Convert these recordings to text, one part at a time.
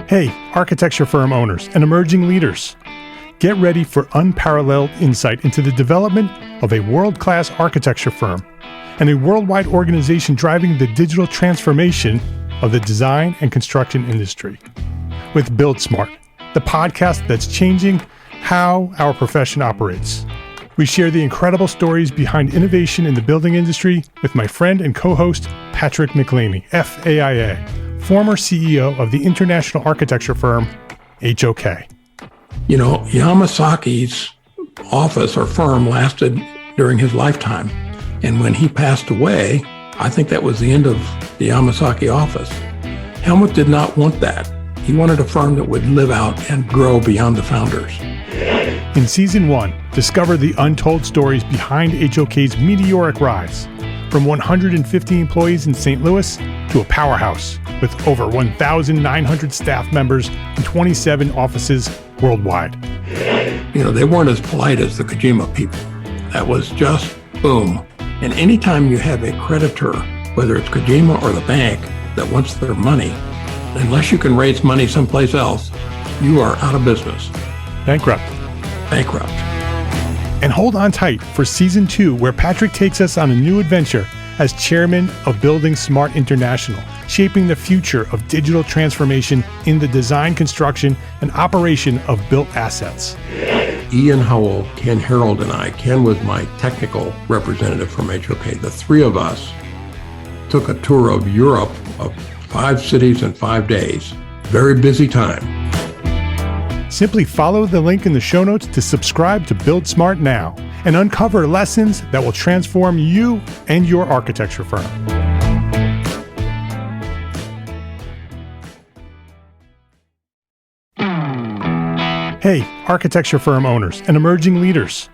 Hey, architecture firm owners and emerging leaders. Get ready for unparalleled insight into the development of a world-class architecture firm and a worldwide organization driving the digital transformation of the design and construction industry. With Build Smart, the podcast that's changing how our profession operates. We share the incredible stories behind innovation in the building industry with my friend and co-host, Patrick McLeamy, FAIA, former CEO of the international architecture firm, HOK. You know, Yamasaki's office or firm lasted during his lifetime. And when he passed away, I think that was the end of the Yamasaki office. Helmut did not want that. He wanted a firm that would live out and grow beyond the founders. In Season 1, discover the untold stories behind HOK's meteoric rise, from 150 employees in St. Louis to a powerhouse with over 1,900 staff members and 27 offices worldwide. You know, they weren't as polite as the Kojima people. That was just boom. And anytime you have a creditor, whether it's Kojima or the bank, that wants their money, unless you can raise money someplace else, you are out of business. Bankrupt. And hold on tight for Season 2, where Patrick takes us on a new adventure as chairman of Building Smart International, shaping the future of digital transformation in the design, construction, and operation of built assets. Ian Howell, Ken Harold, and I, Ken was my technical representative from HOK. The three of us took a tour of Europe of 5 cities in 5 days. Very busy time. Simply follow the link in the show notes to subscribe to Build Smart now and uncover lessons that will transform you and your architecture firm. Hey, architecture firm owners and emerging leaders.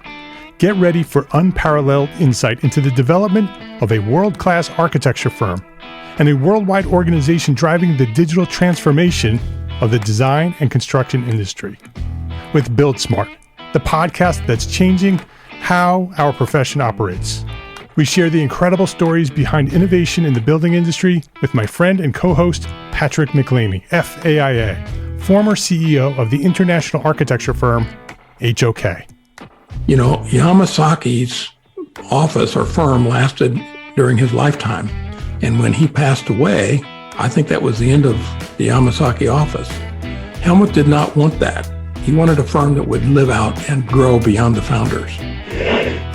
Get ready for unparalleled insight into the development of a world-class architecture firm and a worldwide organization driving the digital transformation of the design and construction industry. With Build Smart, the podcast that's changing how our profession operates. We share the incredible stories behind innovation in the building industry with my friend and co-host, Patrick McLeamy, FAIA, former CEO of the international architecture firm, HOK. You know, Yamasaki's office or firm lasted during his lifetime. And when he passed away, I think that was the end of the Yamasaki office. Helmut did not want that. He wanted a firm that would live out and grow beyond the founders.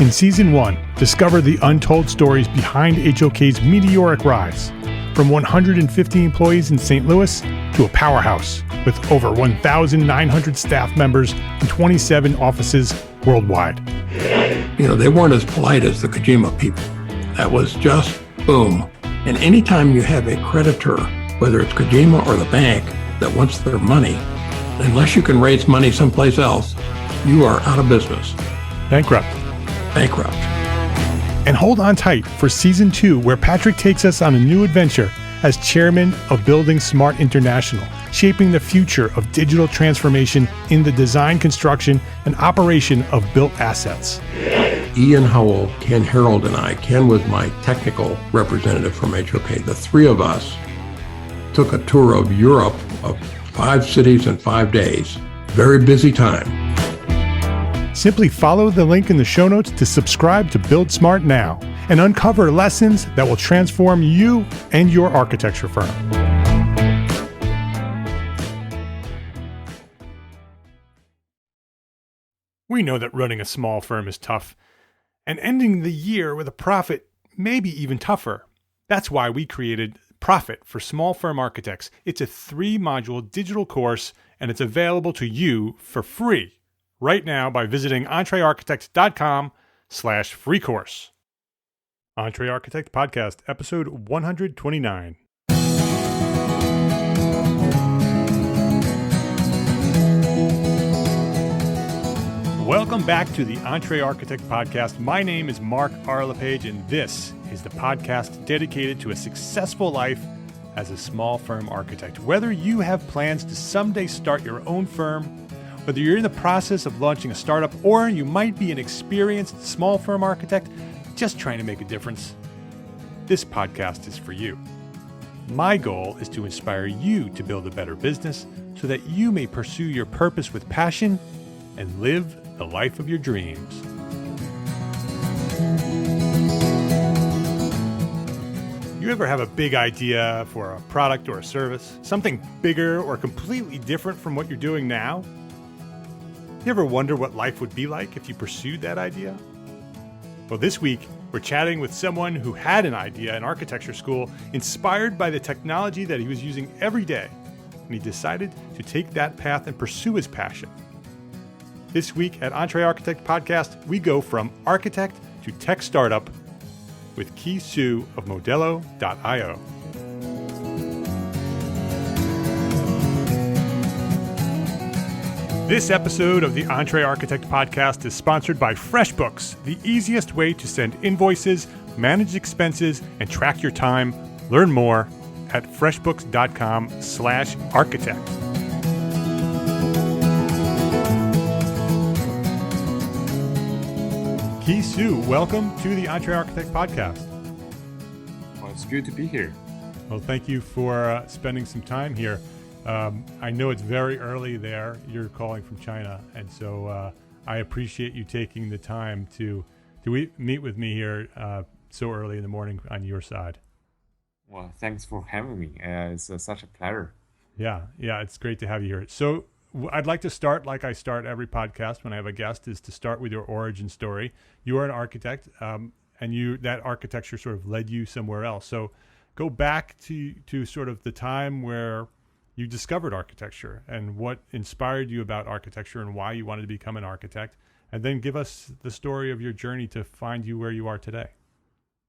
In Season 1, discover the untold stories behind HOK's meteoric rise, from 150 employees in St. Louis to a powerhouse with over 1,900 staff members and 27 offices worldwide. You know, they weren't as polite as the Kojima people. That was just boom. And anytime you have a creditor, whether it's Kojima or the bank, that wants their money, unless you can raise money someplace else, you are out of business. Bankrupt. And hold on tight for Season 2, where Patrick takes us on a new adventure as chairman of Building Smart International, shaping the future of digital transformation in the design, construction, and operation of built assets. Ian Howell, Ken Harold, and I, Ken was my technical representative from HOK. The three of us took a tour of Europe of 5 cities in 5 days. Very busy time. Simply follow the link in the show notes to subscribe to Build Smart now and uncover lessons that will transform you and your architecture firm. We know that running a small firm is tough, and ending the year with a profit may be even tougher. That's why we created Profit for Small Firm Architects. It's a 3-module digital course, and it's available to you for free right now by visiting EntreArchitect.com/free course. EntreArchitect Podcast, episode 129. Welcome back to the EntreArchitect Podcast. My name is Mark R. LePage, and this is the podcast dedicated to a successful life as a small firm architect. Whether you have plans to someday start your own firm, whether you're in the process of launching a startup, or you might be an experienced small firm architect just trying to make a difference, this podcast is for you. My goal is to inspire you to build a better business so that you may pursue your purpose with passion and live the life of your dreams. You ever have a big idea for a product or a service? Something bigger or completely different from what you're doing now? You ever wonder what life would be like if you pursued that idea? Well, this week, we're chatting with someone who had an idea in architecture school inspired by the technology that he was using every day, and he decided to take that path and pursue his passion. This week at EntreArchitect Podcast, we go from architect to tech startup with Ki Su of Modelo.io. This episode of the EntreArchitect Podcast is sponsored by FreshBooks, the easiest way to send invoices, manage expenses, and track your time. Learn more at freshbooks.com/architect. Ki Su, welcome to the EntreArchitect Podcast. Well, it's good to be here. Well, thank you for spending some time here. I know it's very early there. You're calling from China, and so I appreciate you taking the time to meet with me here so early in the morning on your side. Well, thanks for having me. It's such a pleasure. Yeah, it's great to have you here. So I'd like to start like I start every podcast when I have a guest, is to start with your origin story. You are an architect, and that architecture sort of led you somewhere else. So go back to sort of the time where you discovered architecture and what inspired you about architecture and why you wanted to become an architect, and then give us the story of your journey to find you where you are today.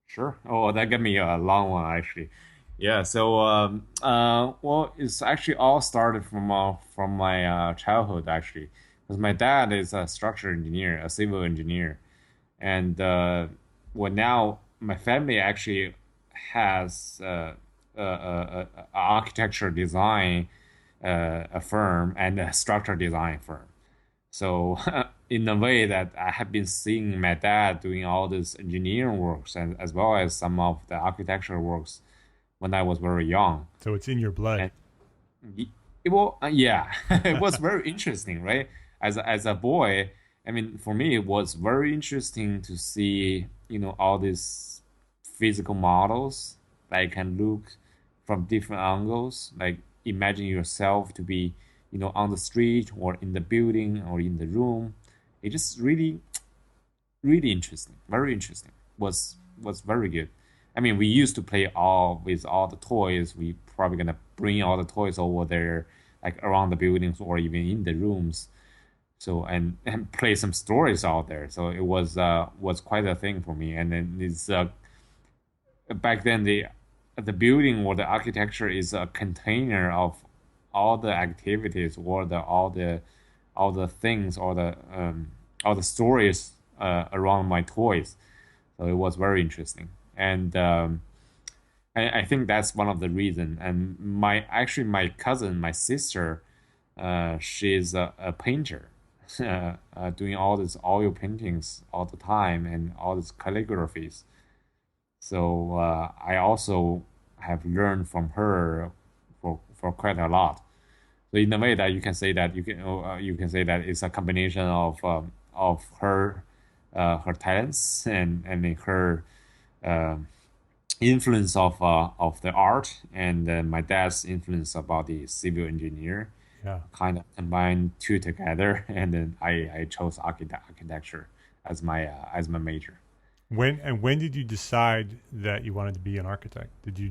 Sure. Oh, that gave me a long one, actually. Yeah. So, well, it's actually all started from my childhood, actually, because my dad is a structural engineer, a civil engineer, and well, now my family actually has architecture design a firm and a structural design firm. So in a way that I have been seeing my dad doing all this engineering works and as well as some of the architectural works when I was very young. So it's in your blood. Yeah, it was very interesting, right? As a boy, I mean, for me, it was very interesting to see, all these physical models that you can look from different angles. Like imagine yourself to be, on the street or in the building or in the room. It just really, really interesting. Very interesting. Was very good. I mean, we used to play with all the toys. We probably gonna bring all the toys over there, like around the buildings or even in the rooms. So and play some stories out there. So it was quite a thing for me. And then it's back then the building or the architecture is a container of all the activities or all the things or all the stories around my toys. So it was very interesting, and I think that's one of the reasons. And my cousin, my sister, she's a painter, doing all these oil paintings all the time and all these calligraphies. So I also have learned from her for quite a lot. So in a way that you can say that it's a combination of her talents and her influence of the art and my dad's influence about the civil engineer. Yeah. Kind of combined two together, and then I chose architecture as my major. When did you decide that you wanted to be an architect? Did you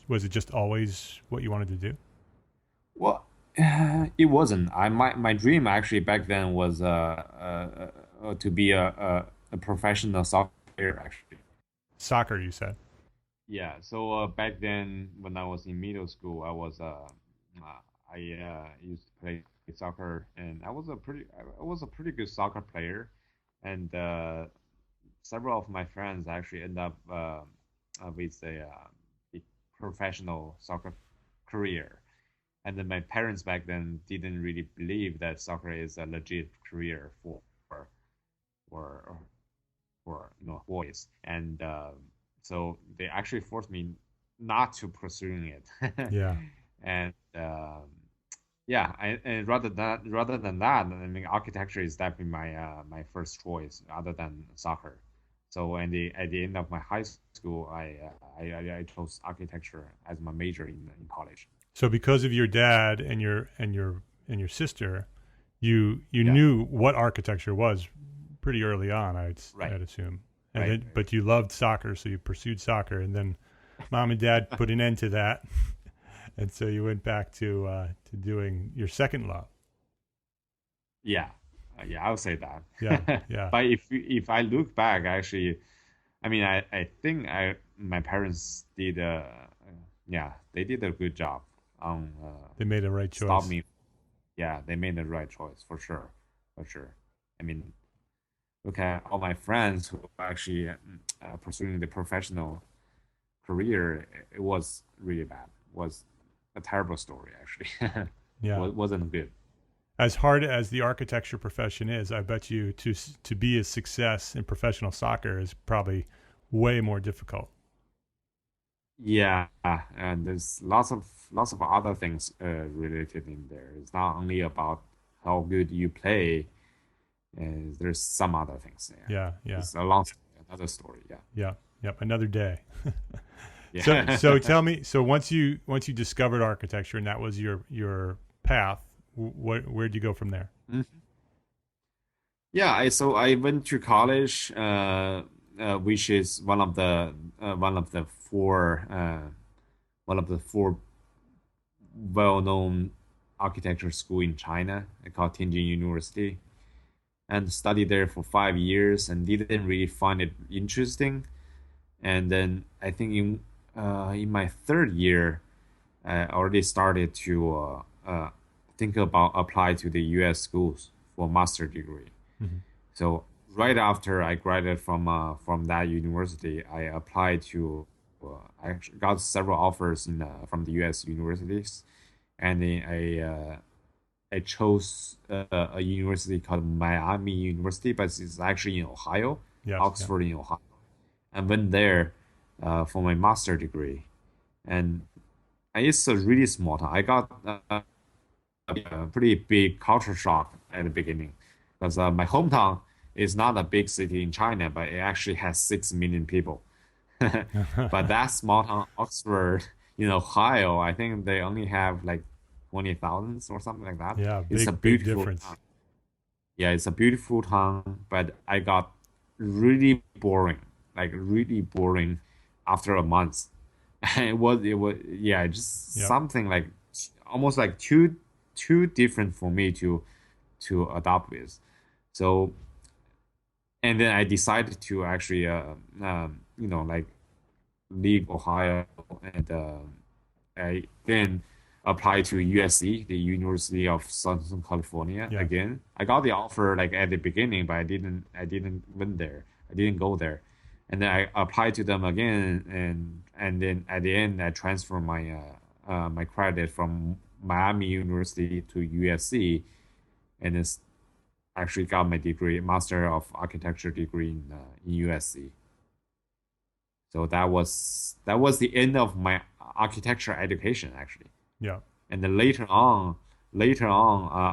was it just always what you wanted to do? Well, it wasn't. My dream actually back then was to be a professional soccer player. Actually, soccer, you said. Yeah. So back then, when I was in middle school, I used to play soccer, and I was a pretty good soccer player, and several of my friends actually end up with a professional soccer career. And then my parents back then didn't really believe that soccer is a legit career for boys, and so they actually forced me not to pursuing it. Yeah. And yeah, and rather than that, I mean, architecture is definitely my first choice, other than soccer. So at the end of my high school, I chose architecture as my major in college. So because of your dad and your sister, you Yeah, knew what architecture was pretty early on. right, I'd assume, right, right. but you loved soccer, so you pursued soccer, and then mom and dad put an end to that, and so you went back to doing your second love. Yeah, yeah, I would say that. Yeah, yeah. But if I look back, actually, I mean, I think my parents did yeah, they did a good job on They made the right stop choice. me. Yeah, they made the right choice for sure, for sure. I mean, look at all my friends who are actually pursuing the professional career. It was really bad. It was a terrible story actually. Yeah. Wasn't good. As hard as the architecture profession is, I bet you to be a success in professional soccer is probably way more difficult. Yeah, and there's lots of other things related in there. It's not only about how good you play. There's some other things. Yeah, Yeah, yeah, it's a long story, another story. Yeah, yeah, yep. Another day. yeah. So tell me. So once you discovered architecture and that was your path, where'd you go from there? Mhm. Yeah. So I went to college, which is one of the four well-known architecture school in China, called Tianjin University, and studied there for 5 years and didn't really find it interesting. And then I think in my third year, I already started to think about apply to the U.S. schools for master degree. Hmm. So right after I graduated from that university, I applied to. I actually got several offers from the U.S. universities, and then I chose a university called Miami University, but it's actually in Ohio, Yes, yeah, Oxford in Ohio. I went there for my master degree, and it's a really small town. I got a pretty big culture shock at the beginning because my hometown is not a big city in China, but it actually has 6 million people. But that small town, Oxford, in Ohio, I think they only have like 20,000 or something like that. yeah. It's a Big beautiful difference. town. Yeah, it's a beautiful town, but I got really boring, like really boring after a month. It was yeah, just Yep. something like almost like too different for me to adopt with. So and then I decided to actually like leave Ohio, and I then applied to USC, the University of Southern California Yeah. again. I got the offer like at the beginning, but I didn't win there. I didn't go there. And then I applied to them again, and then at the end I transferred my credit from Miami University to USC, and it's actually got my degree, Master of Architecture degree in USC. So that was the end of my architecture education actually. Yeah. And then later on,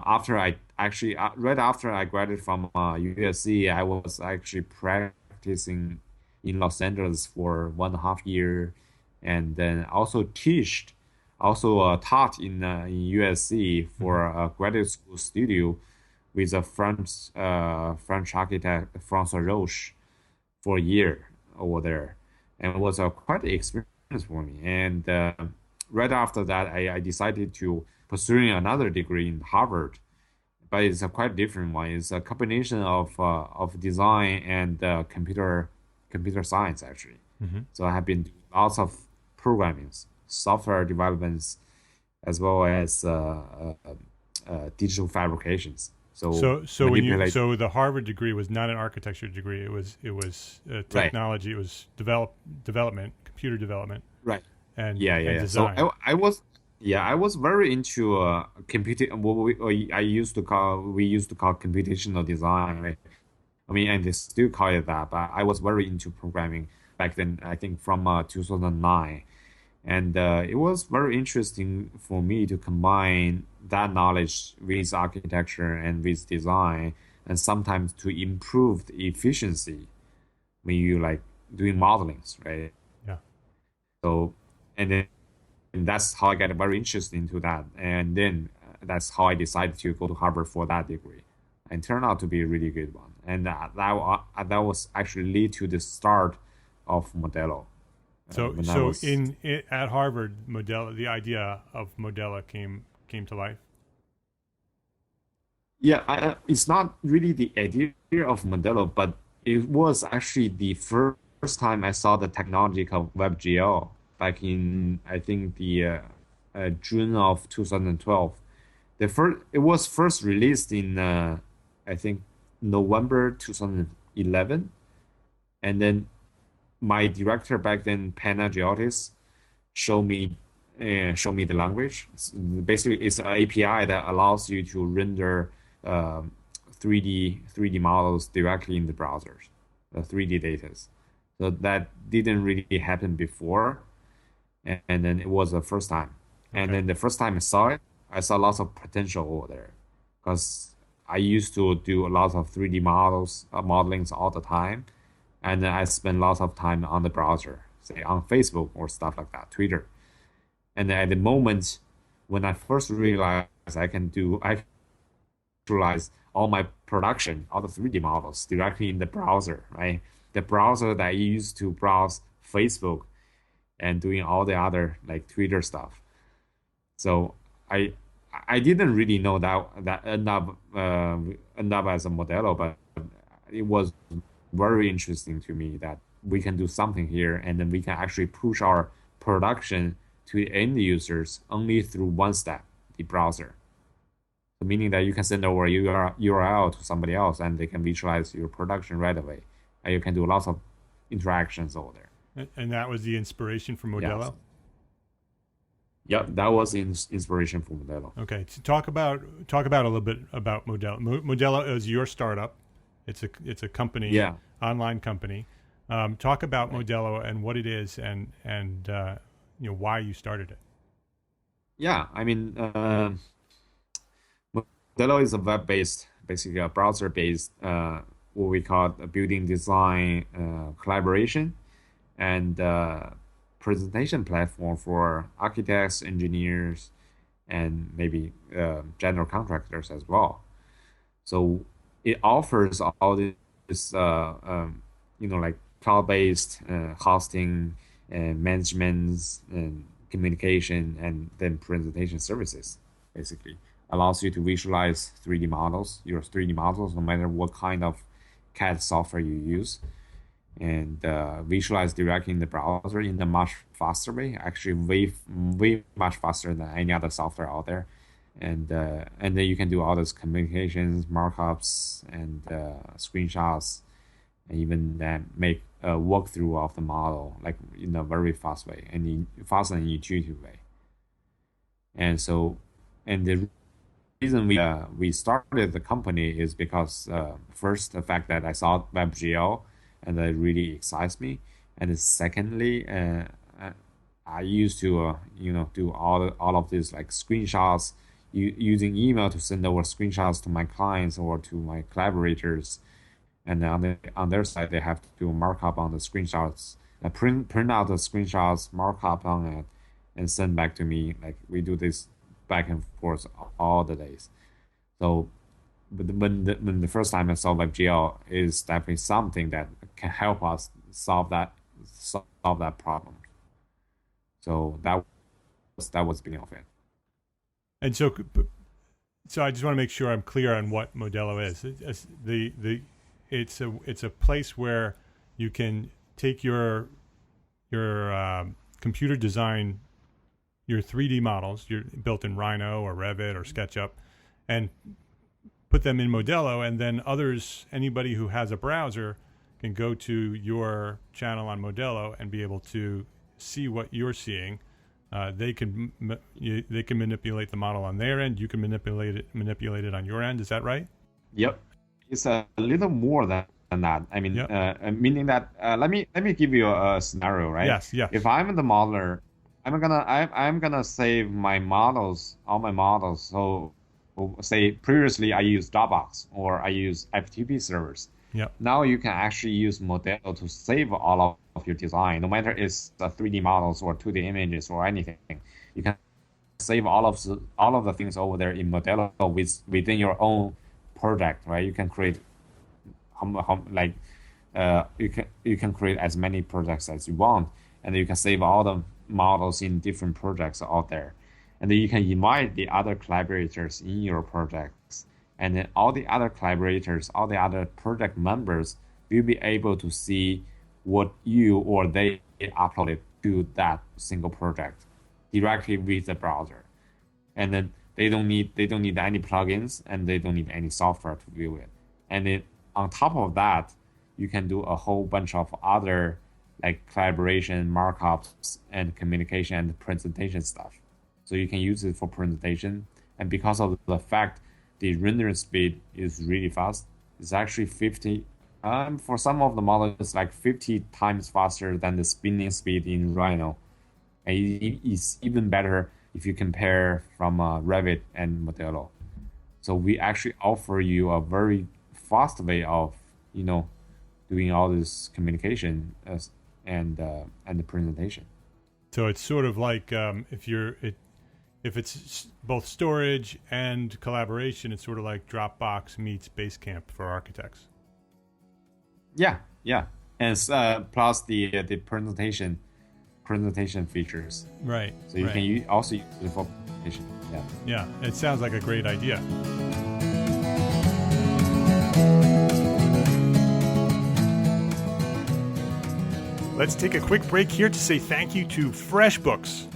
after I actually right after I graduated from USC, I was actually practicing in Los Angeles for 1.5 year, and then also taught in USC Hmm. for a graduate school studio with a French architect François Roche for a year over there, and it was a quite an experience for me. And right after that, I decided to pursuing another degree in Harvard, but it's a quite different one. It's a combination of design and computer science actually. Hmm. So I have been doing lots of programming, software developments, as well as digital fabrications. So So manipulate. so the Harvard degree was not an architecture degree. It was Right, technology. It was development, computer development, right. and Yeah, yeah, and yeah. So design. I was very into computing. What we used to call computational design. Right? I mean, and they still call it that. But I was very into programming back then. I think from 2009, And it was very interesting for me to combine that knowledge with architecture and with design, and sometimes to improve the efficiency when you like doing modelings, right? Yeah. So, and then and that's how I got very interested into that. And then that's how I decided to go to Harvard for that degree. And turned out to be a really good one. And that was actually lead to the start of Modelo. At Harvard, Modelo, the idea of Modelo came to life. Yeah, it's not really the idea of Modelo, but it was actually the first time I saw the technology called WebGL back in, I think, the June of 2012. It was first released in I think November 2011, and then my director back then, Panagiotis, showed me the language. Basically, it's an API that allows you to render 3D models directly in the browsers, the 3D data. So that didn't really happen before, and then it was the first time. And then the first time I saw it, I saw lots of potential over there, because I used to do a lot of 3D modelings all the time, and then I spend lots of time on the browser, say on Facebook or stuff like that, Twitter. And then at the moment when I first realized I visualize all my production, all the 3D models directly in the browser, right? The browser that I used to browse Facebook and doing all the other like Twitter stuff. So I didn't really know that end up as a Modelo, but it was very interesting to me that we can do something here, and then we can actually push our production to end users only through one step, the browser. So meaning that you can send over your URL to somebody else, and they can visualize your production right away, and you can do lots of interactions over there. And that was the inspiration for Modelo? Yes. Yep, that was inspiration for Modelo. Okay, so talk about a little bit about Modelo. Modelo is your startup. It's a company, online company. Talk about Modelo and what it is, and why you started it. Yeah, I mean, Modelo is a web-based, basically a browser-based, what we call a building design collaboration and presentation platform for architects, engineers, and maybe general contractors as well. So it offers all this, like cloud-based hosting and management and communication, and then presentation services. Basically, allows you to visualize 3D models, your 3D models, no matter what kind of CAD software you use, and visualize directly in the browser in a much faster way. Actually, way much faster than any other software out there. And then you can do all those communications, markups, and screenshots, and even then make a walkthrough of the model, like in a very fast way, and fast and intuitive way. And so, and the reason we started the company is because first, the fact that I saw WebGL and that really excites me, and then secondly, I used to do all of these like screenshots, using email to send over screenshots to my clients or to my collaborators, and then on their side they have to do markup on the screenshots, print out the screenshots, markup on it, and send back to me. Like we do this back and forth all the days. So, but when the first time I saw WebGL, is definitely something that can help us solve that problem. So that was the beginning of it. And so I just want to make sure I'm clear on what Modelo is. It's a place where you can take your computer design, your 3D models, you're built in Rhino or Revit or SketchUp, and put them in Modelo, and then anybody who has a browser can go to your channel on Modelo and be able to see what you're seeing. They can manipulate the model on their end. You can manipulate it on your end. Is that right? Yep, it's a little more than that. I mean, yep. Meaning that let me give you a scenario, right? Yes. Yeah. If I'm the modeler, I'm gonna save my models, all my models. So say previously I use Dropbox or I use FTP servers. Yep. Now you can actually use Modelo to save all of your design, no matter it's 3D models or 2D images or anything. You can save all of the things over there in Modelo within your own project, right? You can create like you can create as many projects as you want, and then you can save all the models in different projects out there, and then you can invite the other collaborators in your projects, and then all the other collaborators, all the other project members will be able to see what you or they uploaded to that single project directly with the browser, and then they don't need any plugins and they don't need any software to view it, and then on top of that, you can do a whole bunch of other like collaboration, markups, and communication and presentation stuff. So you can use it for presentation. And because of the fact the rendering speed is really fast, it's actually 50. For some of the models, it's like 50 times faster than the spinning speed in Rhino. And it's even better if you compare from Revit and Modelo. So we actually offer you a very fast way of, doing all this communication and the presentation. So it's sort of like if it's both storage and collaboration, it's sort of like Dropbox meets Basecamp for architects. Yeah, and plus the presentation features. Right. So you can also use it for presentation. Yeah, it sounds like a great idea. Let's take a quick break here to say thank you to FreshBooks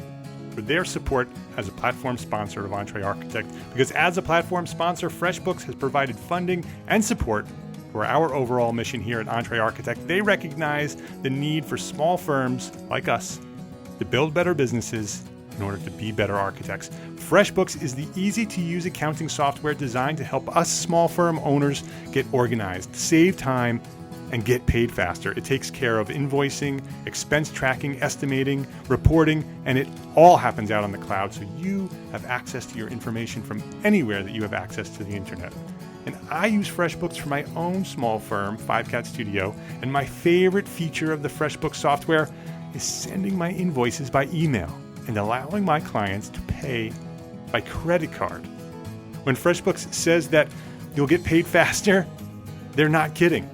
for their support as a platform sponsor of EntreArchitect, because as a platform sponsor, FreshBooks has provided funding and support for our overall mission here at EntreArchitect. They recognize the need for small firms like us to build better businesses in order to be better architects. FreshBooks is the easy-to-use accounting software designed to help us small firm owners get organized, save time, and get paid faster. It takes care of invoicing, expense tracking, estimating, reporting, and it all happens out on the cloud, so you have access to your information from anywhere that you have access to the internet. And I use FreshBooks for my own small firm, 5Cat Studio, and my favorite feature of the FreshBooks software is sending my invoices by email and allowing my clients to pay by credit card. When FreshBooks says that you'll get paid faster, they're not kidding.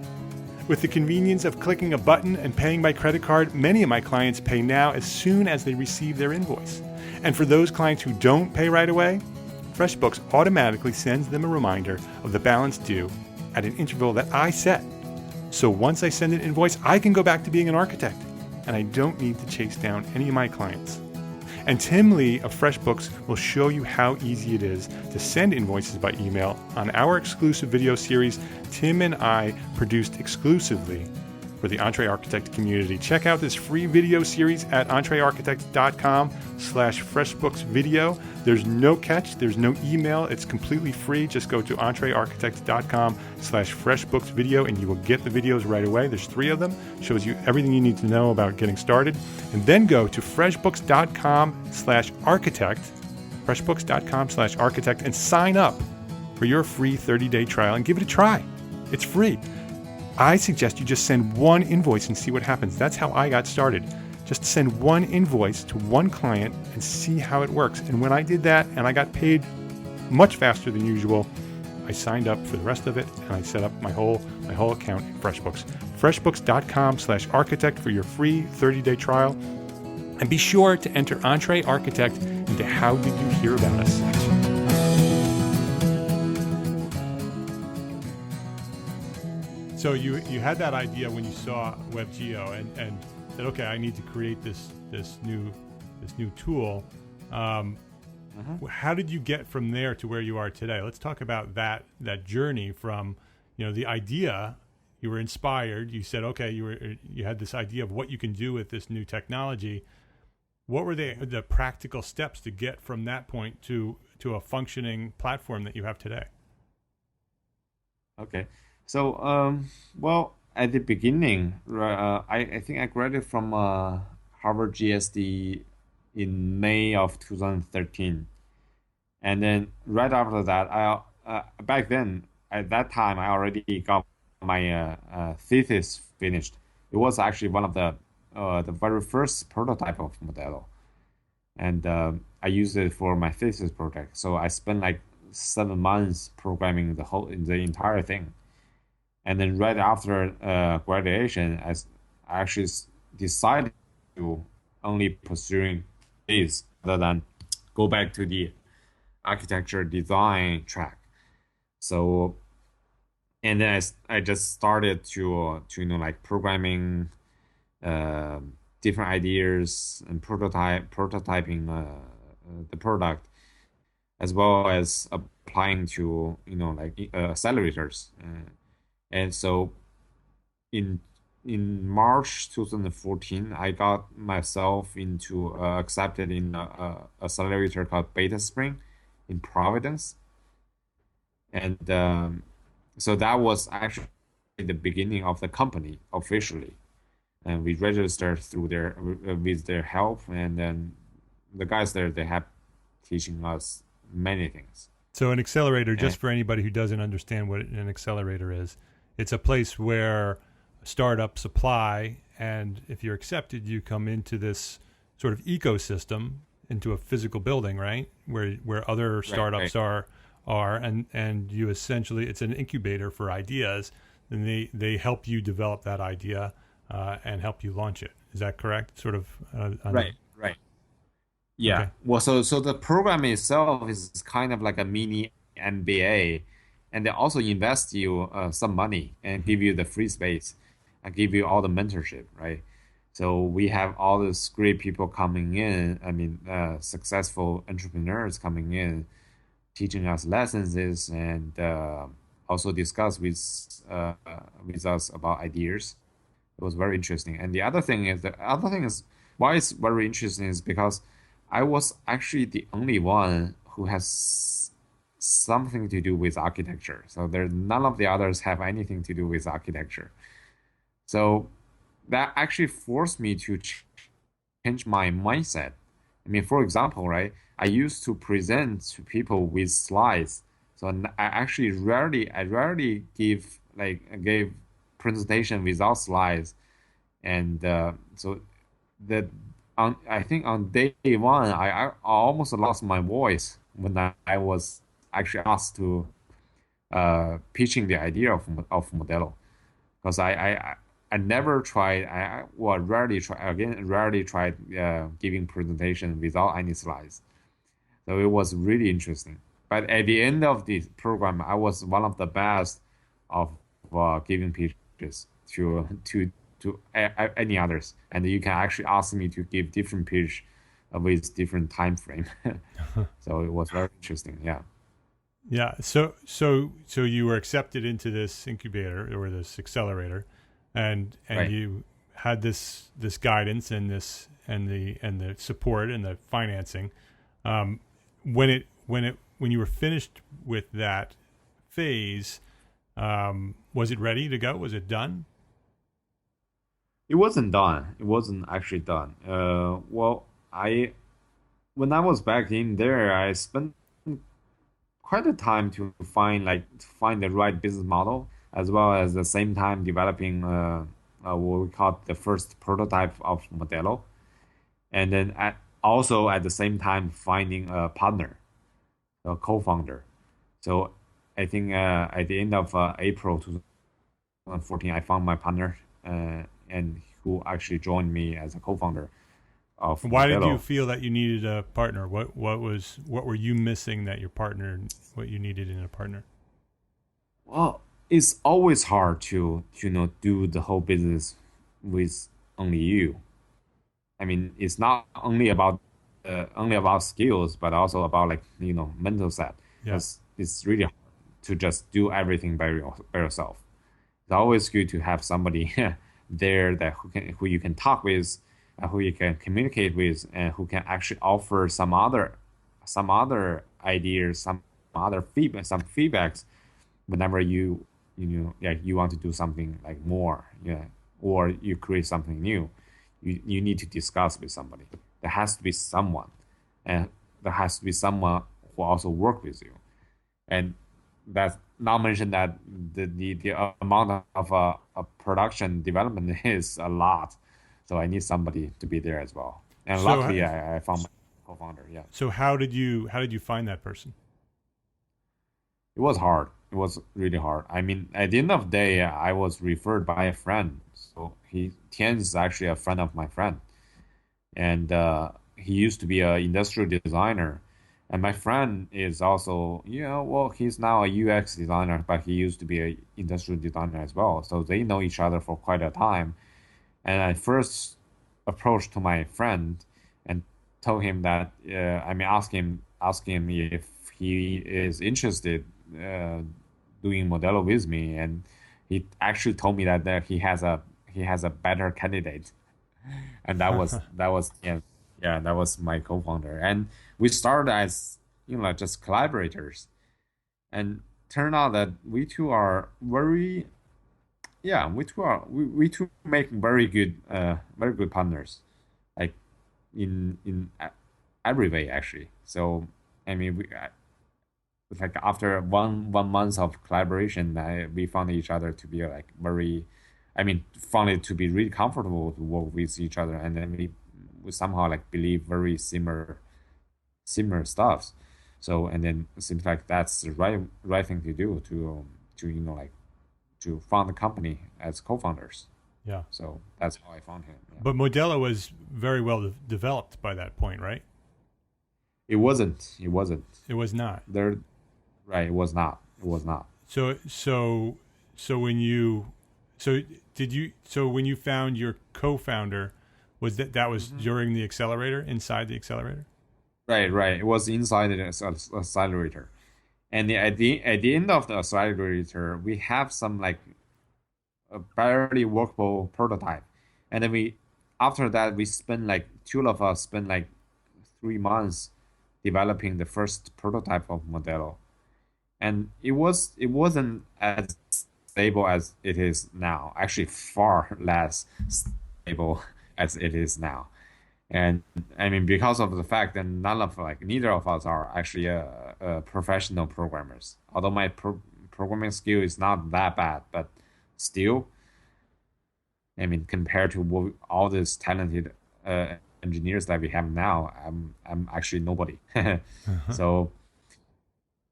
With the convenience of clicking a button and paying by credit card, many of my clients pay now as soon as they receive their invoice. And for those clients who don't pay right away, FreshBooks automatically sends them a reminder of the balance due at an interval that I set. So once I send an invoice, I can go back to being an architect, and I don't need to chase down any of my clients. And Tim Lee of FreshBooks will show you how easy it is to send invoices by email on our exclusive video series Tim and I produced exclusively for the EntreArchitect community. Check out this free video series at entrearchitect.com/FreshBooksVideo. There's no catch. There's no email. It's completely free. Just go to entrearchitect.com/FreshBooksVideo and you will get the videos right away. There's 3 of them. Shows you everything you need to know about getting started. And then go to FreshBooks.com/architect, FreshBooks.com/architect, and sign up for your free 30-day trial and give it a try. It's free. I suggest you just send one invoice and see what happens. That's how I got started. Just send one invoice to one client and see how it works. And when I did that and I got paid much faster than usual, I signed up for the rest of it and I set up my whole account in FreshBooks. FreshBooks.com/architect for your free 30-day trial. And be sure to enter EntreArchitect into How Did You Hear About Us section. So you had that idea when you saw WebGeo and said, okay, I need to create this new tool. How did you get from there to where you are today? Let's talk about that journey from, the idea. You were inspired. You said, okay, you had this idea of what you can do with this new technology. What were the practical steps to get from that point to a functioning platform that you have today? Okay. So, well, at the beginning, I think I graduated from Harvard GSD in May of 2013. And then right after that, back then at that time I already got my thesis finished. It was actually one of the very first prototype of Modelo, and I used it for my thesis project. So I spent like 7 months programming the entire thing. And then right after graduation, I actually decided to only pursuing this rather than go back to the architecture design track. So, and then I just started to like programming different ideas and prototyping the product, as well as applying to like accelerators. And so in March 2014, I got myself into accepted in a accelerator called Beta Spring in Providence. And so that was actually the beginning of the company officially. And we registered through with their help, and then the guys there, they have teaching us many things. So an accelerator, just for anybody who doesn't understand what an accelerator is, it's a place where startups apply, and if you're accepted, you come into this sort of ecosystem, into a physical building, right, where other startups are, and you essentially, it's an incubator for ideas, and they help you develop that idea and help you launch it. Is that correct? Sort of. Right. Yeah. Okay. Well, so the program itself is kind of like a mini MBA, and they also invest you some money and give you the free space and give you all the mentorship, right? So we have all these great people coming in. I mean, successful entrepreneurs coming in, teaching us lessons and also discuss with us about ideas. It was very interesting. And the other thing is why it's very interesting is because I was actually the only one who has something to do with architecture. So none of the others have anything to do with architecture. So that actually forced me to change my mindset. I mean, for example, right, I used to present to people with slides. So I actually rarely gave presentation without slides. And so I think on day one, I almost lost my voice when I was actually asked to pitching the idea of Modelo, because I never tried. Rarely tried giving presentation without any slides. So it was really interesting. But at the end of the program, I was one of the best of giving pitches to any others, and you can actually ask me to give different pitch with different time frame. So it was very interesting. Yeah. So you were accepted into this incubator or this accelerator, and right. You had this guidance and the support and the financing. When you were finished with that phase, was it ready to go? Was it done? It wasn't done. It wasn't actually done. When I was back in there, I spent quite a time to find the right business model, as well as the same time developing what we call the first prototype of Modelo, and then also at the same time finding a partner, a co-founder. So I think at the end of April 2014, I found my partner. And who actually joined me as a co-founder of Why Modelo. Did you feel that you needed a partner? What were you missing that your partner, what you needed in a partner? Well, it's always hard to do the whole business with only you. I mean, it's not only about skills, but also about mental set. Because it's really hard to just do everything by yourself. It's always good to have somebody there who you can talk with, who you can communicate with, and who can actually offer some other ideas, some feedbacks whenever you want to do something more, or you create something new. You need to discuss with somebody. there has to be someone, and there has to be someone who also work with you, and that's not mention that the amount of production development is a lot, so I need somebody to be there as well. And So, luckily, I found my co-founder. Yeah, so how did you find that person? it was hard. It was really hard. I mean, at the end of the day, I was referred by a friend. So Tian is actually a friend of my friend, and he used to be an industrial designer. And my friend is also, well, he's now a UX designer, but he used to be an industrial designer as well. So they know each other for quite a time. And I first approached to my friend and told him that, ask him if he is interested doing Modelo with me. And he actually told me that he has a better candidate, and that was my co-founder. And we started as just collaborators, and turned out that we two are we two make very good partners, like in every way actually. So I mean it's like after one month of collaboration, we found each other to be like found it to be really comfortable to work with each other, and then we somehow like believe very similar stuffs. So and then it seems like that's the right thing to do to to found the company as co-founders. Yeah. So that's how I found him. Yeah. But Modelo was very well developed by that point, right? It wasn't. It was not. There, right? It was not. So when you found your co-founder, was that was during the accelerator, inside the accelerator? Right. It was inside the accelerator, and at the end of the accelerator, we have some like a barely workable prototype, and then after that we spent like two of us spent like 3 months developing the first prototype of Modelo, and it wasn't as stable as it is now. Actually, far less stable as it is now. And I mean, because of the fact that neither of us are actually professional programmers. Although my programming skill is not that bad, but still, I mean, compared to all these talented engineers that we have now, I'm actually nobody. So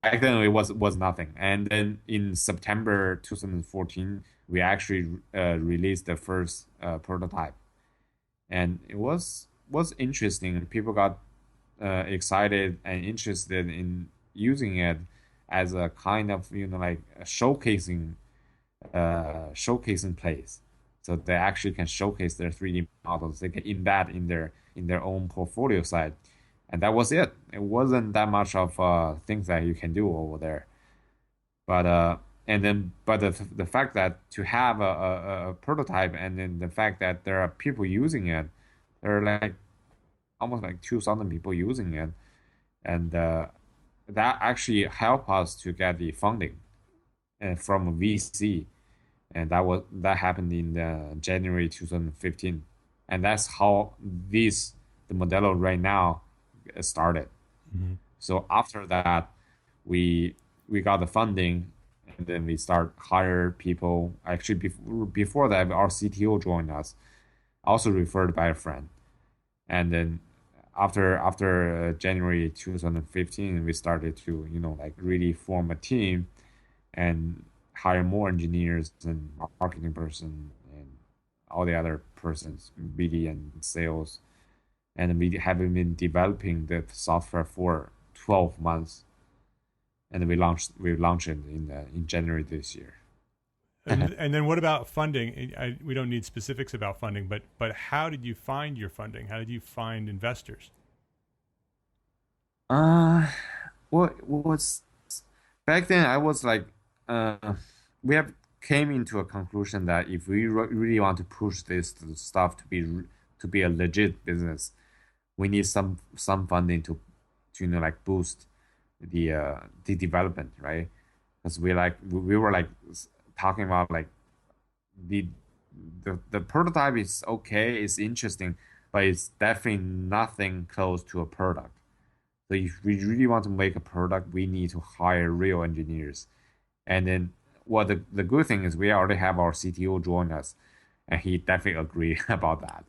back then it was nothing. And then in September 2014, we actually released the first prototype, and it was interesting. People got excited and interested in using it as a kind of like a showcasing place. So they actually can showcase their 3D models. They can embed in their own portfolio side, and that was it. It wasn't that much of things that you can do over there. But the fact that to have a prototype, and then the fact that there are people using it, there are like almost like 2,000 people using it, and that actually helped us to get the funding from a VC, and that happened in January 2015, and that's how the Modelo right now started. Mm-hmm. So after that, we got the funding, and then we start hire people. Actually, before that, our CTO joined us, also referred by a friend. And then after January 2015, we started to like really form a team and hire more engineers and marketing person and all the other persons, BD and sales. And we have been developing the software for 12 months, and we launched it in January this year. And then what about funding? We don't need specifics about funding, but how did you find your funding? How did you find investors? What was back then? I was like, we have came into a conclusion that if we really want to push this stuff to be a legit business, we need some funding to like boost the development, right? Because we were like talking about like the prototype is okay, it's interesting, but it's definitely nothing close to a product. So if we really want to make a product, we need to hire real engineers. And then, well, the good thing is we already have our CTO join us, and he definitely agreed about that.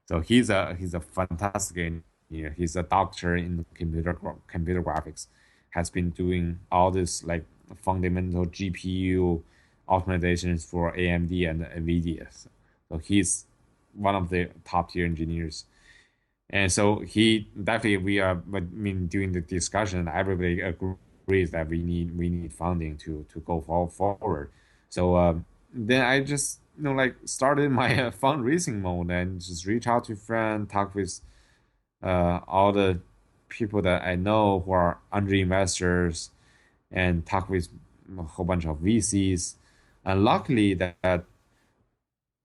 So he's a fantastic engineer. He's a doctor in computer graphics, has been doing all this like fundamental GPU optimizations for AMD and NVIDIA. So he's one of the top tier engineers. And so he definitely I mean, during the discussion, everybody agrees that we need funding to go forward. So then I just like started my fundraising mode and just reach out to friends, talk with all the people that I know who are angel investors, and talk with a whole bunch of VCs. And luckily that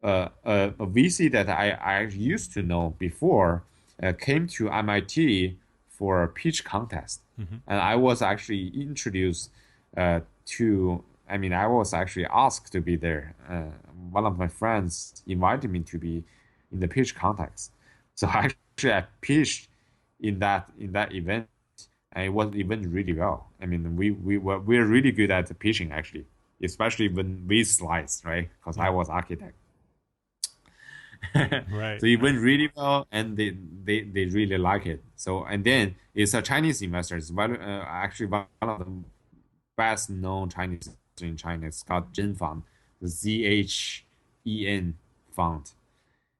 a VC that I used to know before came to MIT for a pitch contest. And I was actually introduced to, I mean, I was actually asked to be there. One of my friends invited me to be in the pitch contest. So actually I pitched in that event, and it went really well. I mean, we're really good at pitching actually, especially when we slides, right? Because I was architect. Right. So it went really well, and they really like it. So, and then it's a Chinese investor. It's actually one of the best known Chinese investors in China. It's called Zhen Fund, the ZHEN fund.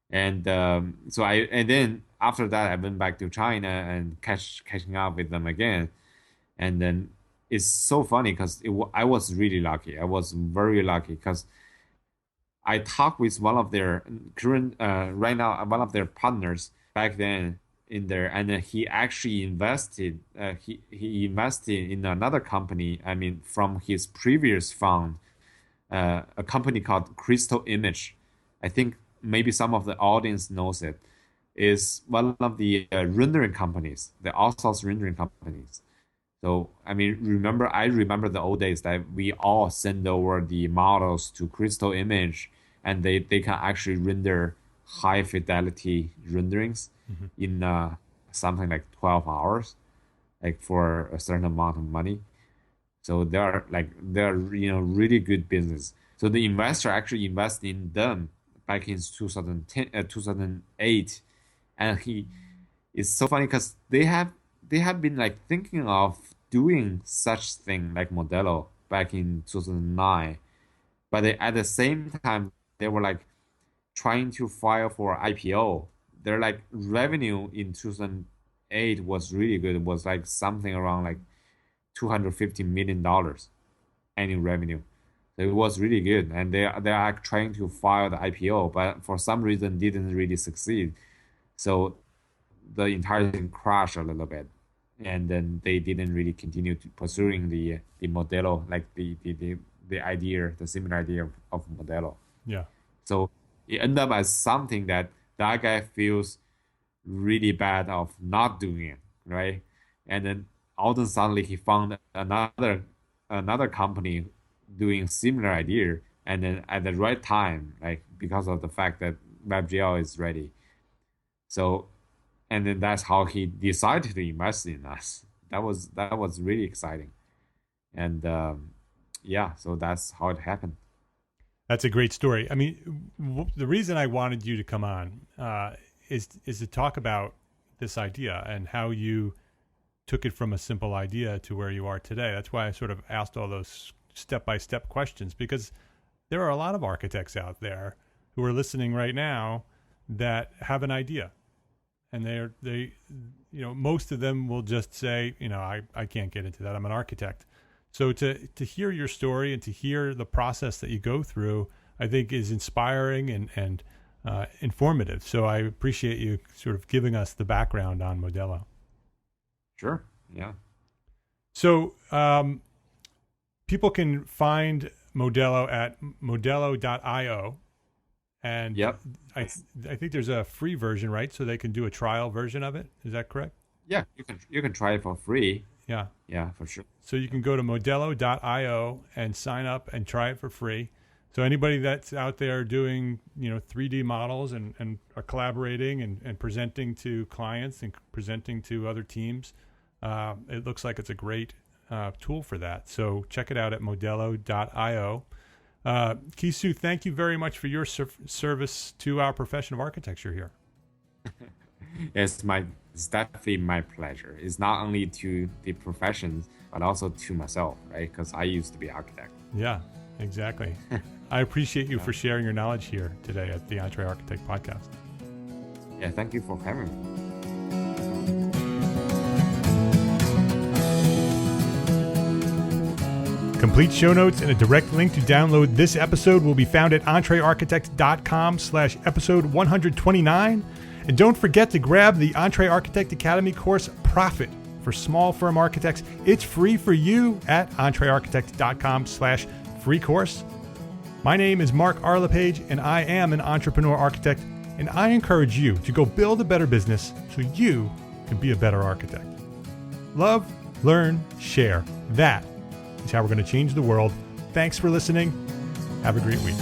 And and then after that I went back to China and catching up with them again. And then it's so funny because I was really lucky. I was very lucky because I talked with one of their current right now one of their partners back then in there, and then he actually invested. He invested in another company. I mean, from his previous fund, a company called Crystal Image. I think maybe some of the audience knows it. Is one of the rendering companies, the outsourced rendering companies. So I mean, I remember the old days that we all send over the models to Crystal Image, and they can actually render high fidelity renderings in something like 12 hours, like for a certain amount of money. So they're really good business. So the investor actually invested in them back in 2008, and it's so funny because they have been like thinking of doing such thing like Modelo back in 2009, but at the same time they were like trying to file for IPO. Their like revenue in 2008 was really good. It was like something around like $250 million annual revenue. So it was really good, and they are trying to file the IPO, but for some reason didn't really succeed. So the entire thing crashed a little bit, and then they didn't really continue to pursuing the Modelo, like the idea, the similar idea of Modelo. Yeah. So it ended up as something that guy feels really bad of not doing it, right? And then all of a sudden he found another company doing similar idea, and then at the right time, like because of the fact that WebGL is ready. So, and then that's how he decided to invest in us. That was really exciting, and yeah, so that's how it happened. That's a great story. I mean, the reason I wanted you to come on is to talk about this idea and how you took it from a simple idea to where you are today. That's why I sort of asked all those step-by-step questions, because there are a lot of architects out there who are listening right now that have an idea, and they most of them will just say, I can't get into that. I'm an architect. So to hear your story and to hear the process that you go through, I think is inspiring and informative. So I appreciate you sort of giving us the background on Modelo. Sure. Yeah. So people can find Modelo at modelo.io. And yep. I think there's a free version, right? So they can do a trial version of it. Is that correct? Yeah, you can try it for free. Yeah. Yeah, for sure. So you can go to modelo.io and sign up and try it for free. So anybody that's out there doing, 3D models and are collaborating and presenting to clients and presenting to other teams, it looks like it's a great tool for that. So check it out at modelo.io. Kisu, thank you very much for your service to our profession of architecture here. It's definitely my pleasure. It's not only to the profession, but also to myself, right? Because I used to be an architect. Yeah, exactly. I appreciate you for sharing your knowledge here today at the EntreArchitect Podcast. Yeah, thank you for having me. Complete show notes and a direct link to download this episode will be found at EntreArchitect.com/episode 129. And don't forget to grab the EntreArchitect Academy course, Profit for Small Firm Architects. It's free for you at EntreArchitect.com/free course. My name is Mark Arlepage, and I am an entrepreneur architect, and I encourage you to go build a better business so you can be a better architect. Love, learn, share. That is how we're going to change the world. Thanks for listening. Have a great week.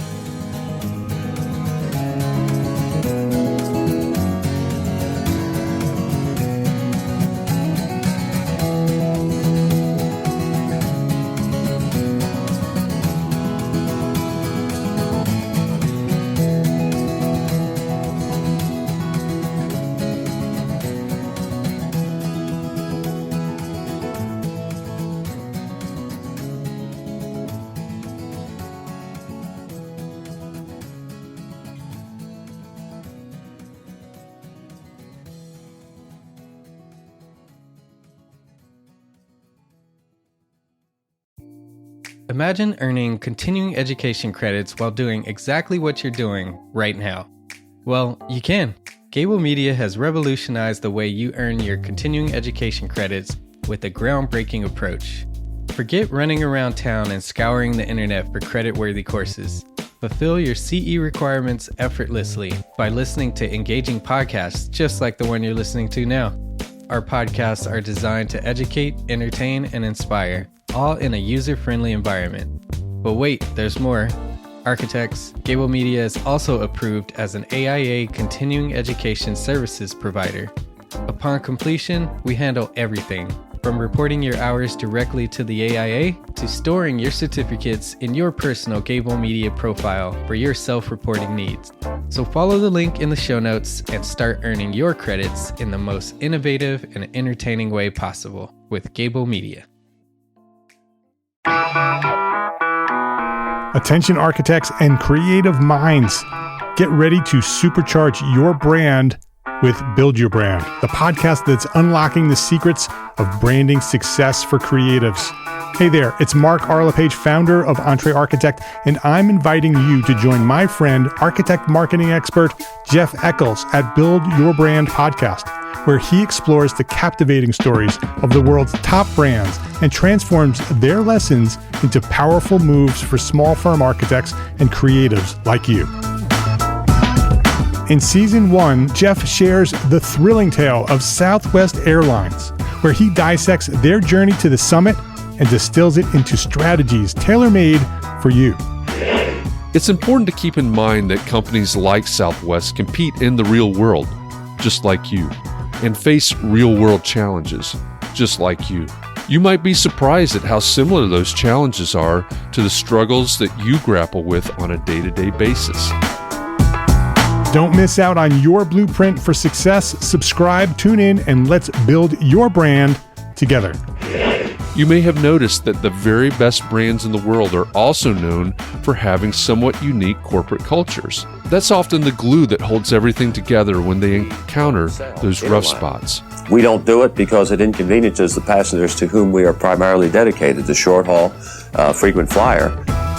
Imagine earning continuing education credits while doing exactly what you're doing right now. Well, you can. Gable Media has revolutionized the way you earn your continuing education credits with a groundbreaking approach. Forget running around town and scouring the internet for credit-worthy courses. Fulfill your CE requirements effortlessly by listening to engaging podcasts just like the one you're listening to now. Our podcasts are designed to educate, entertain, and inspire, all in a user-friendly environment. But wait, there's more. Architects, Gable Media is also approved as an AIA continuing education services provider. Upon completion, we handle everything, from reporting your hours directly to the AIA to storing your certificates in your personal Gable Media profile for your self-reporting needs. So follow the link in the show notes and start earning your credits in the most innovative and entertaining way possible with Gable Media. Attention architects and creative minds, get ready to supercharge your brand with Build Your Brand, the podcast that's unlocking the secrets of branding success for creatives. Hey there, it's Mark Arlepage, founder of EntreArchitect, and I'm inviting you to join my friend, architect marketing expert Jeff Eccles at Build Your Brand Podcast, where he explores the captivating stories of the world's top brands and transforms their lessons into powerful moves for small firm architects and creatives like you. In Season 1, Jeff shares the thrilling tale of Southwest Airlines, where he dissects their journey to the summit and distills it into strategies tailor-made for you. It's important to keep in mind that companies like Southwest compete in the real world, just like you, and face real-world challenges, just like you. You might be surprised at how similar those challenges are to the struggles that you grapple with on a day-to-day basis. Don't miss out on your blueprint for success. Subscribe, tune in, and let's build your brand together. You may have noticed that the very best brands in the world are also known for having somewhat unique corporate cultures. That's often the glue that holds everything together when they encounter those rough spots. We don't do it because it inconveniences the passengers to whom we are primarily dedicated, the short haul, frequent flyer.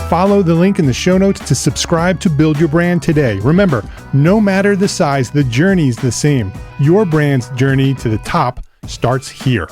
Follow the link in the show notes to subscribe to Build Your Brand today. Remember, no matter the size, the journey's the same. Your brand's journey to the top starts here.